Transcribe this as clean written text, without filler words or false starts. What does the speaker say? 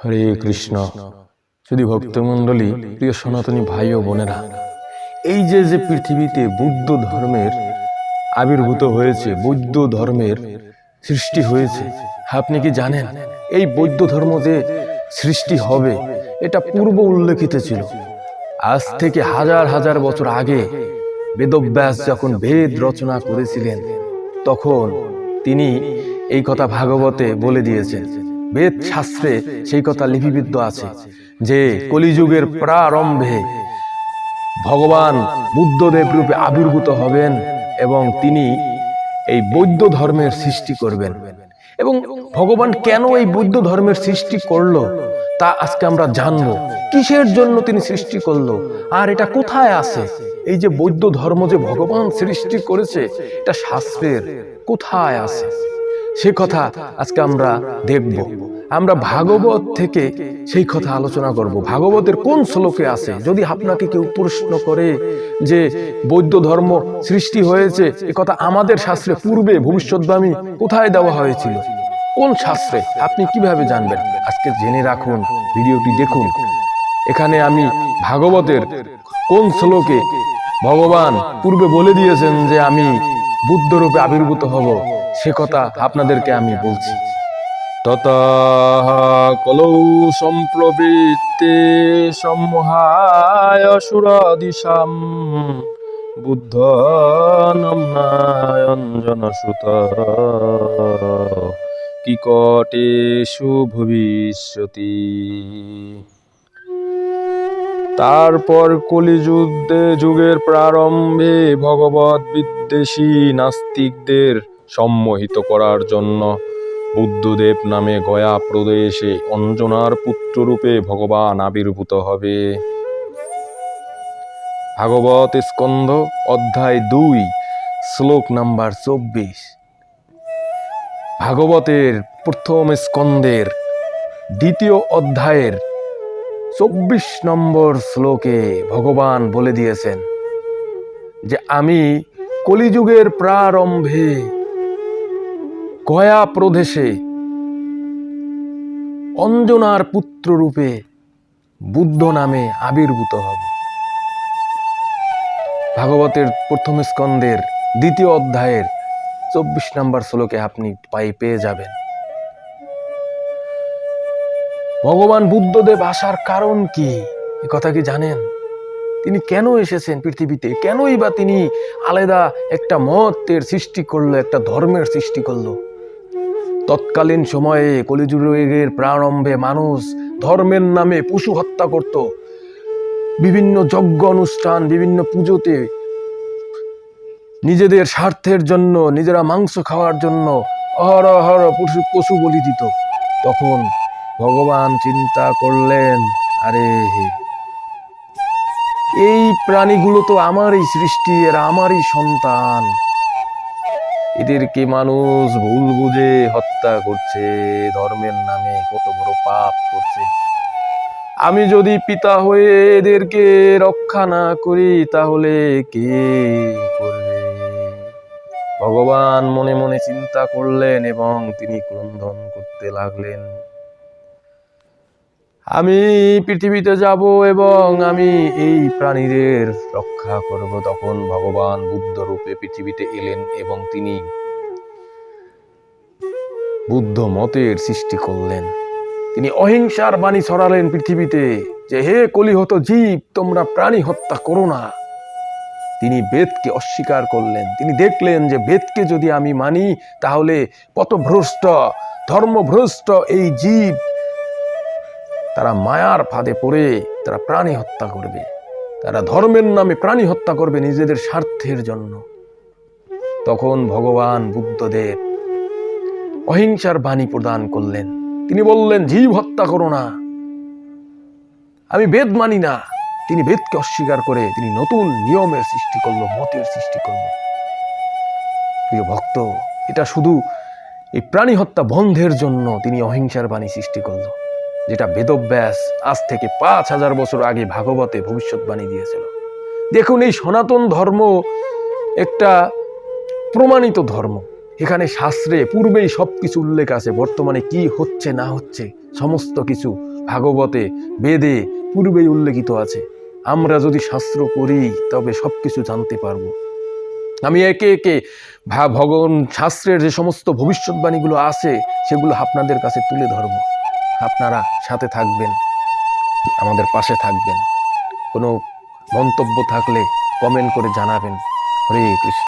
হরে কৃষ্ণ। শুধু ভক্তমণ্ডলী, প্রিয় সনাতনী ভাই ও বোনেরা, এই যে পৃথিবীতে বৌদ্ধ ধর্মের আবির্ভূত হয়েছে, বৌদ্ধ ধর্মের সৃষ্টি হয়েছে, আপনি কি জানেন এই বৌদ্ধ ধর্ম যে সৃষ্টি হবে এটা পূর্ব উল্লেখিত ছিল। আজ থেকে হাজার হাজার বছর আগে বেদব্যাস যখন বেদ রচনা করেছিলেন তখন তিনি এই কথা ভাগবতে বলে দিয়েছেন। বেদ শাস্ত্রে সেই কথা লিপিবদ্ধ আছে যে কলিযুগের প্রারম্ভে ভগবান বুদ্ধদেব রূপে আবির্ভূত হবেন এবং তিনি এই বৌদ্ধ ধর্মের সৃষ্টি করবেন। এবং ভগবান কেন এই বৌদ্ধ ধর্মের সৃষ্টি করলো তা আজকে আমরা জানবো। কিসের জন্য তিনি সৃষ্টি করলো আর এটা কোথায় আছে? এই যে বৌদ্ধ ধর্ম যে ভগবান সৃষ্টি করেছে এটা শাস্ত্রের কোথায় আছে সে কথা আজকে আমরা দেখব। আমরা ভাগবত থেকে সেই কথা আলোচনা করব। ভাগবতের কোন শ্লোকে আছে? যদি আপনাকে কেউ প্রশ্ন করে যে বৌদ্ধ ধর্ম সৃষ্টি হয়েছে এ কথা আমাদের শাস্ত্রে পূর্বে ভবিষ্যৎবাণী কোথায় দেওয়া হয়েছিল, কোন শাস্ত্রে, আপনি কিভাবে জানবেন? আজকে জেনে রাখুন, ভিডিওটি দেখুন। এখানে আমি ভাগবতের কোন শ্লোকে ভগবান পূর্বে বলে দিয়েছেন যে আমি বুদ্ধ রূপে আবির্ভূত হব সে কথা আপনাদেরকে আমি বলছি। ততঃ কলৌ সম্প্রবৃত্তে সম্মোহায় অসুরাদিশাম বুদ্ধ নামনায়ঞ্জনসুত কিকটেষু ভবিষ্যতি। তারপর যুগের প্রারম্ভে ভগবত বিদ্বেষী নাস্তিকদের সম্মোহিত করার জন্য বুদ্ধদেব নামে গয়া প্রদেশে অঞ্জনার পুত্ররূপে ভগবান আবির্ভূত হবে। ভাগবত স্কন্ধ অধ্যায় 2 শ্লোক নাম্বার 24। ভাগবতের প্রথম স্কন্ধের 2য় অধ্যায়ের 24 নম্বর শ্লোকে ভগবান বলে দিয়েছেন যে আমি কলিযুগের প্রারম্ভে গয়া প্রদেশে অঞ্জনার পুত্র রূপে বুদ্ধ নামে আবির্ভূত হব। ভাগবতের প্রথম স্কন্ধের 2য় অধ্যায়ের 24 নম্বর শ্লোকে আপনি পেয়ে যাবেন। ভগবান বুদ্ধদেব আসার কারণ কি এ কথা কি জানেন? তিনি কেন এসেছেন পৃথিবীতে? কেনই বা তিনি আলাদা একটা মতের সৃষ্টি করলো, একটা ধর্মের সৃষ্টি করলো? তৎকালীন সময়ে কলিযুগের প্রারম্ভে মানুষ ধর্মের নামে পশু হত্যা করত। বিভিন্ন যজ্ঞ অনুষ্ঠান, বিভিন্ন পুজোতে নিজেদের স্বার্থের জন্য, নিজেরা মাংস খাওয়ার জন্য অহরহ পশু বলি দিত। তখন ভগবান চিন্তা করলেন, আরে এই প্রাণীগুলো তো আমারই সৃষ্টি, এরা আমারই সন্তান, এদেরকে মানুষ ভুল বুঝে হত্যা করছে, ধর্মের নামে কত বড় পাপ করছে। আমি যদি পিতা হয়ে এদেরকে রক্ষা না করি তাহলে কে করবে? ভগবান মনে মনে চিন্তা করলেন এবং তিনি ক্রন্দন করতে লাগলেন, আমি পৃথিবীতে যাব এবং আমি এই প্রাণীদের রক্ষা করব। তখন ভগবান বুদ্ধ রূপে পৃথিবীতে এলেন এবং তিনি বুদ্ধ মতের সৃষ্টি করলেন। তিনি অহিংসার বাণী ছড়ালেন পৃথিবীতে যে হে কলিহত জীব, তোমরা প্রাণী হত্যা করো না। তিনি বেদকে অস্বীকার করলেন। তিনি দেখলেন যে বেদকে যদি আমি মানি তাহলে পথভ্রষ্ট, ধর্মভ্রষ্ট এই জীব তারা মায়ার ফাঁদে পড়ে তারা প্রাণী হত্যা করবে, তারা ধর্মের নামে প্রাণী হত্যা করবে নিজেদের স্বার্থের জন্য। তখন ভগবান বুদ্ধদেব অহিংসার বাণী প্রদান করলেন। তিনি বললেন জীব হত্যা করো না, আমি বেদ মানি না। তিনি বেদকে অস্বীকার করে তিনি নতুন নিয়মের সৃষ্টি করলো, মতের সৃষ্টি করলো। প্রিয় ভক্ত, এটা শুধু এই প্রাণী হত্যা বন্ধের জন্য তিনি অহিংসার বাণী সৃষ্টি করলো, যেটা বেদব্যাস আজ থেকে 5000 বছর আগে ভাগবতে ভবিষ্যৎবাণী দিয়েছিল। দেখুন, এই সনাতন ধর্ম একটা প্রমাণিত ধর্ম। এখানে শাস্ত্রে পূর্বেই সবকিছু উল্লেখ আছে, বর্তমানে কি হচ্ছে না হচ্ছে সমস্ত কিছু ভাগবতে বেদে পূর্বেই উল্লেখিত আছে। আমরা যদি শাস্ত্র পড়ি তবে সবকিছু জানতে পারবো। আমি একে একে ভগবান শাস্ত্রের যে সমস্ত ভবিষ্যৎবাণীগুলো আছে সেগুলো আপনাদের কাছে তুলে ধরব। আপনারা সাথে থাকবেন, আমাদের পাশে থাকবেন। কোনো মন্তব্য থাকলে কমেন্ট করে জানাবেন। হরে কৃষ্ণ।